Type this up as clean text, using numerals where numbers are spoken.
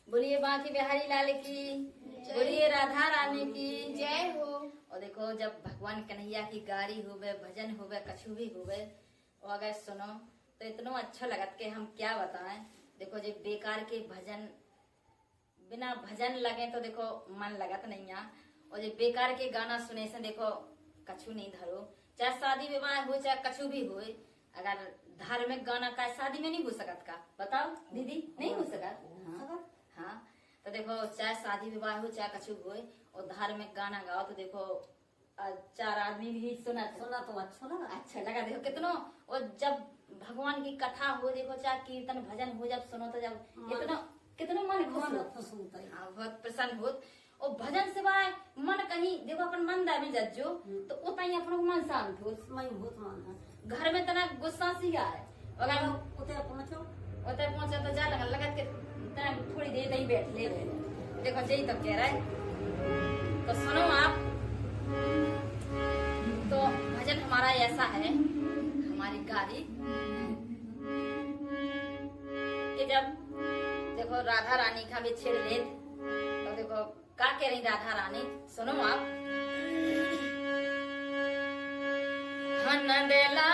बोलिए बांके बिहारी लाल की, बोलिए राधा रानी की जय हो। और देखो जब भगवान कन्हैया की गाड़ी होवे, भजन होवे, कछु भी होवे, और अगर सुनो तो इतना अच्छा लगत के हम क्या बताएं। देखो जब बेकार के भजन बिना भजन लगे तो देखो मन लगत नहीं आ, और जब बेकार के गाना सुने से देखो कछु नहीं धरो, चाहे शादी विवाह हो चाहे कछु भी हो। अगर धार्मिक गाना का शादी में नहीं हो सकत का, बताओ दीदी, नहीं हो सकत। हाँ तो देखो चाहे शादी विवाह हो चाहे कछु हो, और धार्मिक गाना गाओ तो देखो चार आदमी भी सुना तो अच्छा लगा देखो कितनो। और जब भगवान की कथा हो देखो चाहे कीर्तन भजन हो, जब सुनो तो जब इतना कितनो मन खुश होता है। हाँ बहुत प्रसन्न हो। और भजन से बाय मन कहीं देखो अपन मन दा में जज्जो तो उतना ही अपनो मन शांत हो। घर में तना गुस्सा सी आए, अगर उते पहुंचे तो जा लगत के तना थोड़ी देर नहीं बैठ ले। देखो यही तो कह रहा है, तो सुनो आप। तो भजन हमारा ऐसा है, हमारी गाड़ी कि जब देखो राधा रानी का भी छेड़ ले तो देखो क्या कह रही राधा रानी, सुनो आप। हन देला